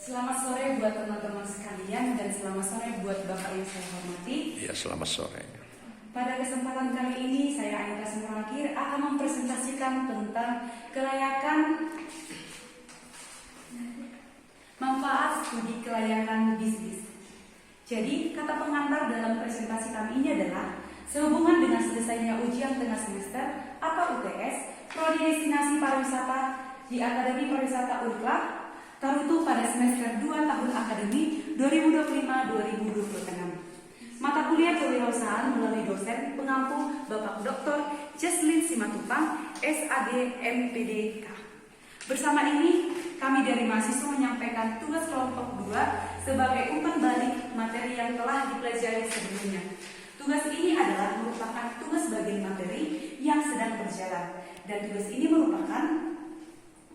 Selamat sore buat teman-teman sekalian dan selamat sore buat Bapak yang saya hormati. Ya, selamat sore. Pada kesempatan kali ini saya Anita Semrakir akan mempresentasikan tentang kelayakan manfaat studi kelayakan bisnis. Jadi kata pengantar dalam presentasi kami ini adalah sehubungan dengan selesainya ujian tengah semester atau UTS Prodi Destinasi Pariwisata di Akademi Pariwisata UNCLA Tarutu pada semester 2 tahun akademi 2025-2026. Mata kuliah kewirausahaan melalui dosen pengampu Bapak Dr. Jesslyn Simatupang, SAG MPDK. Bersama ini, kami dari mahasiswa menyampaikan tugas kelompok 2 sebagai umpan balik materi yang telah dipelajari sebelumnya. Tugas ini adalah merupakan tugas bagian materi yang sedang berjalan, dan tugas ini merupakan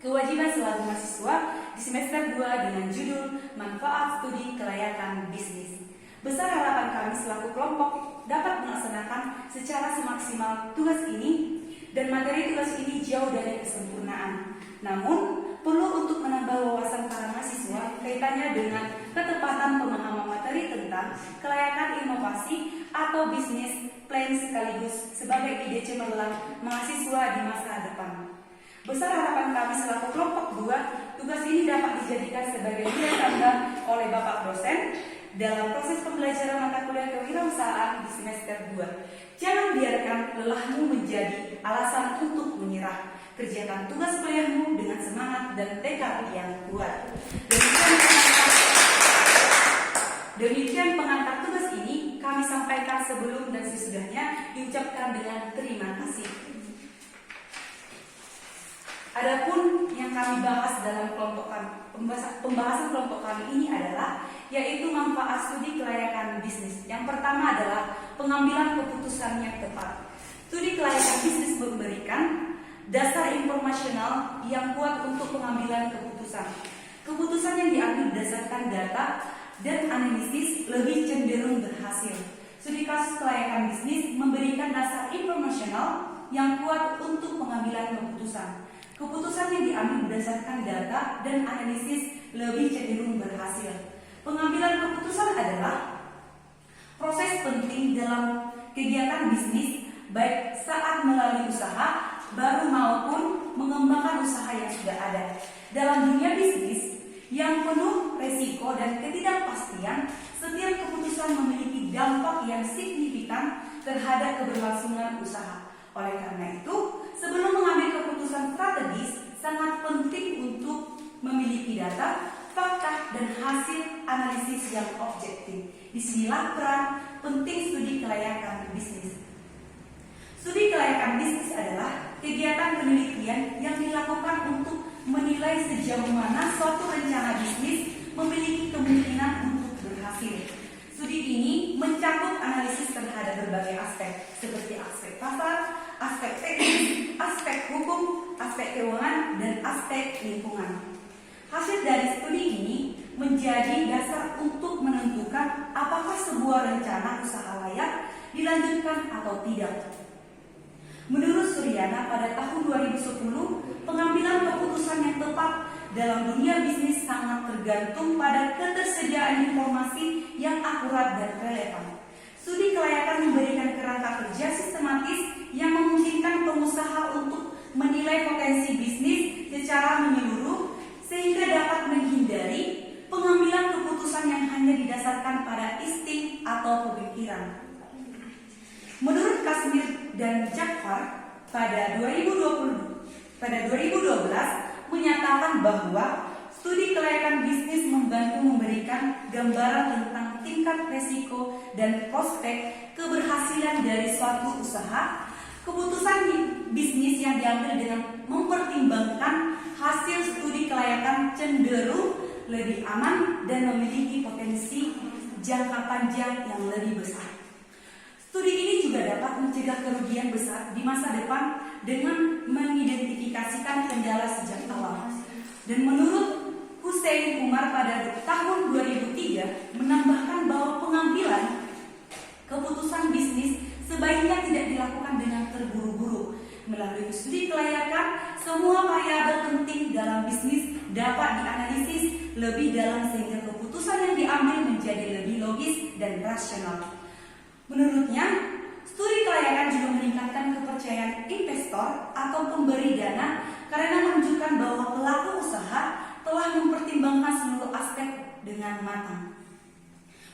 kewajiban selalu mahasiswa di semester 2 dengan judul Manfaat Studi Kelayakan Bisnis. Besar harapan kami selaku kelompok dapat melaksanakan secara semaksimal tugas ini, dan materi tugas ini jauh dari kesempurnaan. Namun, perlu untuk menambah wawasan para mahasiswa kaitannya dengan ketepatan pemahaman materi tentang kelayakan inovasi atau bisnis plan sekaligus sebagai ide cemerlang mahasiswa di masa depan. Besar harapan kami selaku kelompok 2, tugas ini dapat dijadikan sebagai nilai tambah oleh Bapak dosen dalam proses pembelajaran mata kuliah kewirausahaan di semester 2. Jangan biarkan lelahmu menjadi alasan untuk menyerah. Kerjakan tugas kuliahmu dengan semangat dan tekad yang kuat. Demikian pengantar tugas ini kami sampaikan sebelum dan sesudahnya diucapkan dengan terima kasih. Adapun yang kami bahas dalam pembahasan kelompok kami ini adalah yaitu manfaat studi kelayakan bisnis. Yang pertama adalah pengambilan keputusan yang tepat. Studi kelayakan bisnis memberikan dasar informasional yang kuat untuk pengambilan keputusan. Keputusan yang diambil berdasarkan data dan analisis lebih cenderung berhasil. Studi kasus kelayakan bisnis memberikan dasar informasional yang kuat untuk pengambilan keputusan. Keputusan yang diambil berdasarkan data dan analisis lebih cenderung berhasil. Pengambilan keputusan adalah proses penting dalam kegiatan bisnis, baik saat melalui usaha baru maupun mengembangkan usaha yang sudah ada. Dalam dunia bisnis yang penuh resiko dan ketidakpastian, setiap keputusan memiliki dampak yang signifikan terhadap keberlangsungan usaha. Oleh karena itu, sebelum mengambil keputusan strategis, sangat penting untuk memiliki data, fakta, dan hasil analisis yang objektif. Disinilah peran penting studi kelayakan bisnis. Studi kelayakan bisnis adalah kegiatan penelitian yang dilakukan untuk menilai sejauh mana suatu rencana bisnis memiliki kemungkinan untuk berhasil. Studi ini mencakup analisis terhadap berbagai aspek, seperti aspek pasar, aspek teknis, aspek hukum, aspek keuangan, dan aspek lingkungan. Hasil dari studi ini menjadi dasar untuk menentukan apakah sebuah rencana usaha layak dilanjutkan atau tidak. Menurut Suryana, pada tahun 2010, pengambilan keputusan yang tepat dalam dunia bisnis sangat tergantung pada ketersediaan informasi yang akurat dan relevan. Studi kelayakan memberikan kerangka kerja sistematis yang memungkinkan pengusaha untuk menilai potensi bisnis secara menyeluruh sehingga dapat menghindari pengambilan keputusan yang hanya didasarkan pada insting atau pemikiran. Menurut Kasmir dan Jafar pada 2012 menyatakan bahwa studi kelayakan bisnis membantu memberikan gambaran tentang tingkat resiko dan prospek keberhasilan dari suatu usaha. Keputusan bisnis yang diambil dengan mempertimbangkan hasil studi kelayakan cenderung lebih aman dan memiliki potensi jangka panjang yang lebih besar. Studi ini juga dapat mencegah kerugian besar di masa depan dengan mengidentifikasikan kendala sejak awal. Dan menurut Hussein Umar pada tahun 2003 menambahkan bahwa pengambilan keputusan bisnis sebaiknya tidak dilakukan dengan terburu-buru. Melalui studi kelayakan, semua variabel penting dalam bisnis dapat dianalisis lebih dalam sehingga keputusan yang diambil menjadi lebih logis dan rasional. Menurutnya, studi kelayakan juga meningkatkan kepercayaan investor atau pemberi dana karena menunjukkan bahwa pelaku usaha telah mempertimbangkan seluruh aspek dengan matang.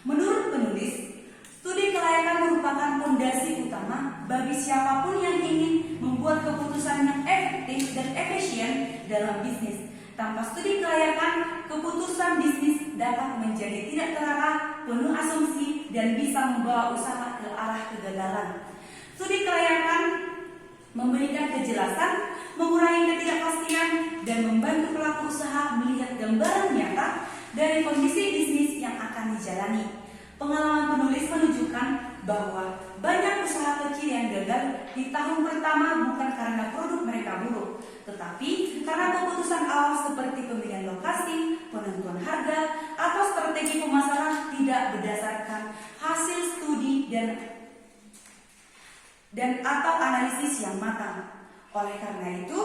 Menurut penulis, studi kelayakan merupakan fondasi utama bagi siapapun yang ingin membuat keputusan yang efektif dan efisien dalam bisnis. Tanpa studi kelayakan, keputusan bisnis dapat menjadi tidak terarah, penuh asumsi, dan bisa membawa usaha ke arah kegagalan. Studi kelayakan memberikan kejelasan, mengurangi ketidakpastian, dan membantu pelaku usaha melihat gambaran nyata dari kondisi bisnis yang akan dijalani. Pengalaman penulis menunjukkan bahwa banyak usaha kecil yang gagal di tahun pertama bukan karena produk mereka buruk, tetapi karena keputusan awal seperti pemilihan lokasi, penentuan harga, atau strategi pemasaran tidak berdasarkan hasil studi dan atau analisis yang matang. Oleh karena itu,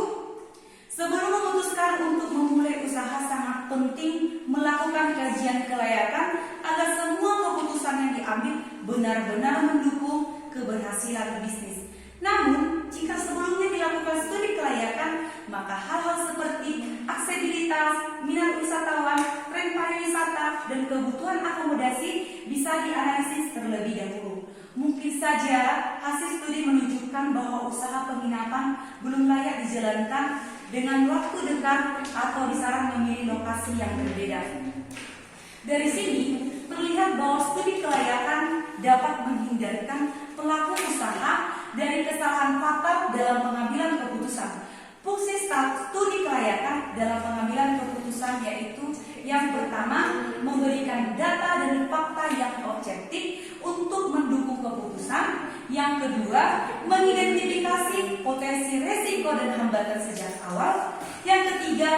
sebelum memutuskan untuk memulai usaha sangat penting melakukan kajian kelayakan agar semua keputusan yang diambil benar-benar mendukung keberhasilan bisnis. Namun, jika sebelumnya dilakukan studi kelayakan, maka hal-hal seperti aksesibilitas, minat wisatawan, tren pariwisata, dan kebutuhan akomodasi bisa dianalisis terlebih dahulu. Mungkin saja hasil studi menunjukkan bahwa usaha penginapan belum layak dijalankan dengan waktu dekat atau disaran memilih lokasi yang berbeda. Dari sini terlihat bahwa studi kelayakan dapat menghindarkan pelaku usaha dari kesalahan fatal dalam pengambilan keputusan. Fungsi studi kelayakan dalam pengambilan keputusan yaitu yang pertama, memberikan data dan fakta yang objektif untuk mendukung keputusan. Yang kedua, mengidentifikasi potensi risiko dan hambatan sejak awal. Yang ketiga,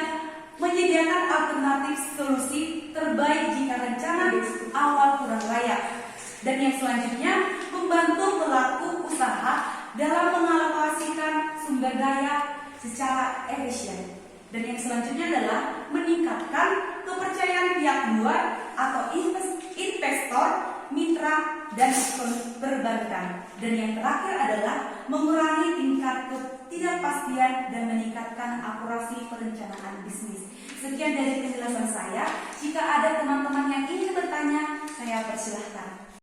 menyediakan alternatif solusi terbaik jika rencana awal kurang layak. Dan yang selanjutnya, membantu pelaku usaha dalam mengalokasikan sumber daya secara efisien. Dan yang selanjutnya adalah meningkatkan kepercayaan pihak luar atau investor, mitra, dan perbankan. Dan yang terakhir adalah mengurangi tingkat ketidakpastian dan meningkatkan akurasi perencanaan bisnis. Sekian dari penjelasan saya. Jika ada teman-teman yang ingin bertanya, saya persilahkan.